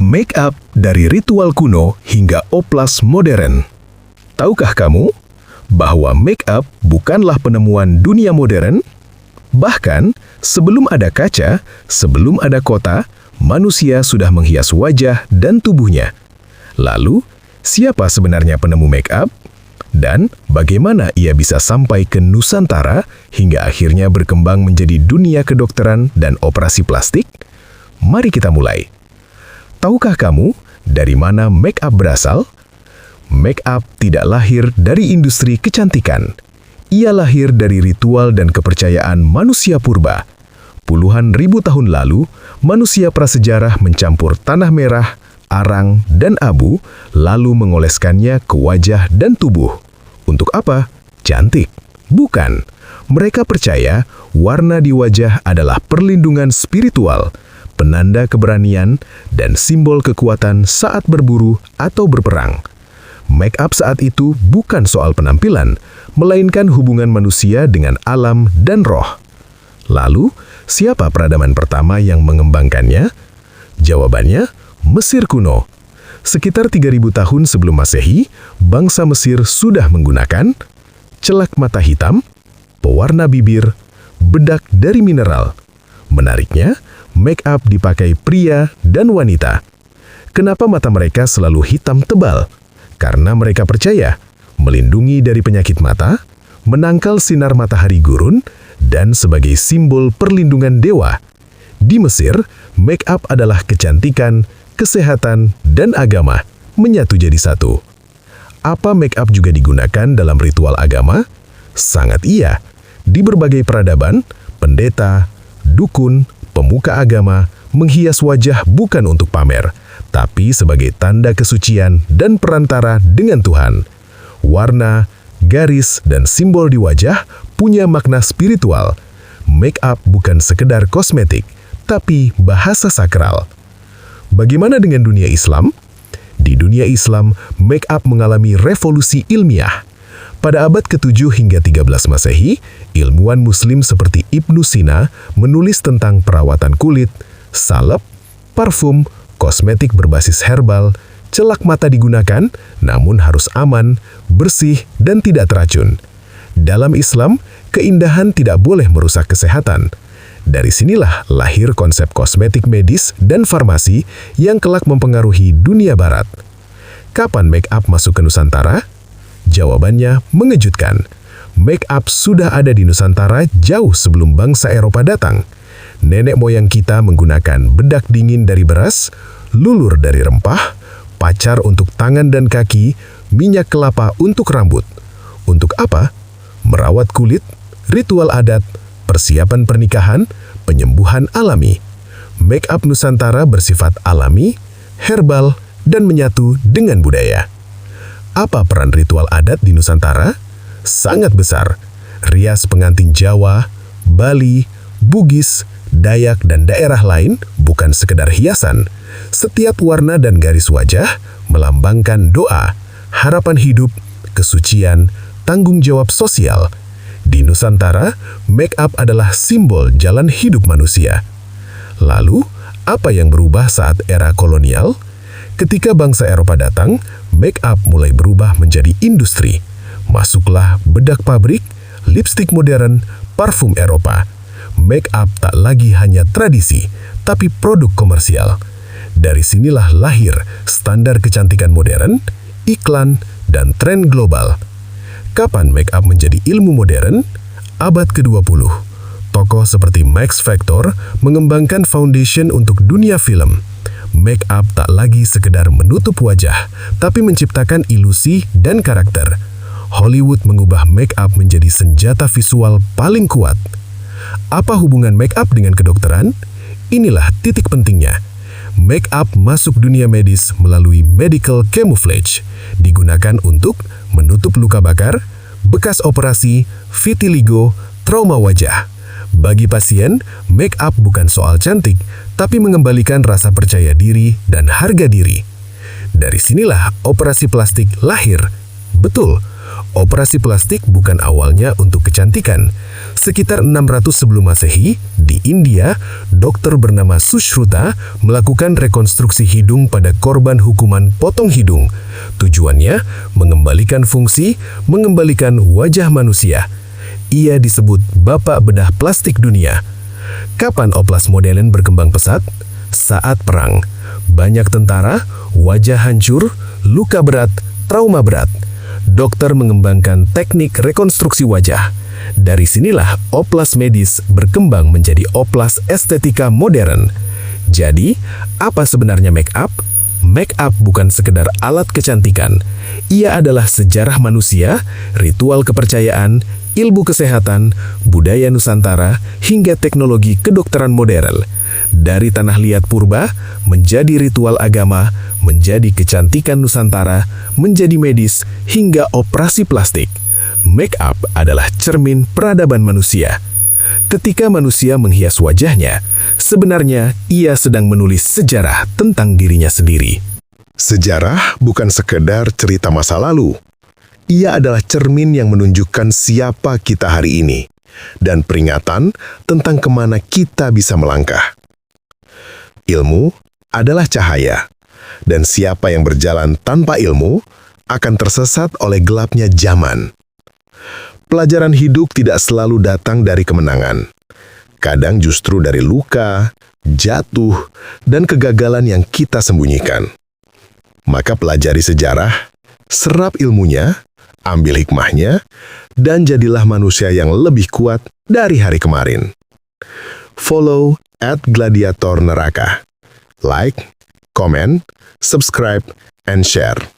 Make up dari ritual kuno hingga oplas modern. Tahukah kamu bahwa make up bukanlah penemuan dunia modern? Bahkan, sebelum ada kaca, sebelum ada kota, manusia sudah menghias wajah dan tubuhnya. Lalu, siapa sebenarnya penemu make up? Dan bagaimana ia bisa sampai ke Nusantara hingga akhirnya berkembang menjadi dunia kedokteran dan operasi plastik? Mari kita mulai. Tahukah kamu dari mana make up berasal? Make up tidak lahir dari industri kecantikan. Ia lahir dari ritual dan kepercayaan manusia purba. Puluhan ribu tahun lalu, manusia prasejarah mencampur tanah merah, arang, dan abu, lalu mengoleskannya ke wajah dan tubuh. Untuk apa? Cantik? Bukan. Mereka percaya warna di wajah adalah perlindungan spiritual, penanda keberanian, dan simbol kekuatan saat berburu atau berperang. Make up saat itu bukan soal penampilan, melainkan hubungan manusia dengan alam dan roh. Lalu, siapa peradaban pertama yang mengembangkannya? Jawabannya, Mesir kuno. Sekitar 3000 tahun sebelum Masehi, bangsa Mesir sudah menggunakan celak mata hitam, pewarna bibir, bedak dari mineral. Menariknya, make up dipakai pria dan wanita. Kenapa mata mereka selalu hitam tebal? Karena mereka percaya melindungi dari penyakit mata, menangkal sinar matahari gurun, dan sebagai simbol perlindungan dewa. Di Mesir, make up adalah kecantikan, kesehatan, dan agama menyatu jadi satu. Apa make up juga digunakan dalam ritual agama? Sangat iya. Di berbagai peradaban, pendeta, dukun, pemuka agama menghias wajah bukan untuk pamer, tapi sebagai tanda kesucian dan perantara dengan Tuhan. Warna, garis, dan simbol di wajah punya makna spiritual. Make up bukan sekedar kosmetik, tapi bahasa sakral. Bagaimana dengan dunia Islam? Di dunia Islam, make up mengalami revolusi ilmiah. Pada abad ke-7 hingga 13 Masehi, ilmuwan Muslim seperti Ibnu Sina menulis tentang perawatan kulit, salep, parfum, kosmetik berbasis herbal. Celak mata digunakan, namun harus aman, bersih, dan tidak teracun. Dalam Islam, keindahan tidak boleh merusak kesehatan. Dari sinilah lahir konsep kosmetik medis dan farmasi yang kelak mempengaruhi dunia barat. Kapan make up masuk ke Nusantara? Jawabannya mengejutkan. Make up sudah ada di Nusantara jauh sebelum bangsa Eropa datang. Nenek moyang kita menggunakan bedak dingin dari beras, lulur dari rempah, pacar untuk tangan dan kaki, minyak kelapa untuk rambut. Untuk apa? Merawat kulit, ritual adat, persiapan pernikahan, penyembuhan alami. Make up Nusantara bersifat alami, herbal, dan menyatu dengan budaya. Apa peran ritual adat di Nusantara? Sangat besar. Rias pengantin Jawa, Bali, Bugis, Dayak, dan daerah lain bukan sekedar hiasan. Setiap warna dan garis wajah melambangkan doa, harapan hidup, kesucian, tanggung jawab sosial. Di Nusantara, make up adalah simbol jalan hidup manusia. Lalu, apa yang berubah saat era kolonial? Ketika bangsa Eropa datang, make up mulai berubah menjadi industri. Masuklah bedak pabrik, lipstik modern, parfum Eropa. Make up tak lagi hanya tradisi, tapi produk komersial. Dari sinilah lahir standar kecantikan modern, iklan, dan tren global. Kapan make up menjadi ilmu modern? Abad ke-20. Tokoh seperti Max Factor mengembangkan foundation untuk dunia film. Make up tak lagi sekedar menutup wajah, tapi menciptakan ilusi dan karakter. Hollywood mengubah make up menjadi senjata visual paling kuat. Apa hubungan make up dengan kedokteran? Inilah titik pentingnya. Make up masuk dunia medis melalui medical camouflage, digunakan untuk menutup luka bakar, bekas operasi, vitiligo, trauma wajah. Bagi pasien, make up bukan soal cantik, tapi mengembalikan rasa percaya diri dan harga diri. Dari sinilah operasi plastik lahir. Betul, operasi plastik bukan awalnya untuk kecantikan. Sekitar 600 sebelum Masehi, di India, dokter bernama Sushruta melakukan rekonstruksi hidung pada korban hukuman potong hidung. Tujuannya, mengembalikan fungsi, mengembalikan wajah manusia. Ia disebut Bapak Bedah Plastik Dunia. Kapan oplas modern berkembang pesat? Saat perang. Banyak tentara, wajah hancur, luka berat, trauma berat. Dokter mengembangkan teknik rekonstruksi wajah. Dari sinilah oplas medis berkembang menjadi oplas estetika modern. Jadi, apa sebenarnya make up? Make up bukan sekedar alat kecantikan. Ia adalah sejarah manusia, ritual kepercayaan, ilmu kesehatan, budaya Nusantara, hingga teknologi kedokteran modern. Dari tanah liat purba, menjadi ritual agama, menjadi kecantikan Nusantara, menjadi medis, hingga operasi plastik. Make up adalah cermin peradaban manusia. Ketika manusia menghias wajahnya, sebenarnya ia sedang menulis sejarah tentang dirinya sendiri. Sejarah bukan sekedar cerita masa lalu. Ia adalah cermin yang menunjukkan siapa kita hari ini, dan peringatan tentang kemana kita bisa melangkah. Ilmu adalah cahaya, dan siapa yang berjalan tanpa ilmu akan tersesat oleh gelapnya zaman. Pelajaran hidup tidak selalu datang dari kemenangan. Kadang justru dari luka, jatuh, dan kegagalan yang kita sembunyikan. Maka pelajari sejarah, serap ilmunya, ambil hikmahnya, dan jadilah manusia yang lebih kuat dari hari kemarin. Follow @gladiator neraka. Like, comment, subscribe, and share.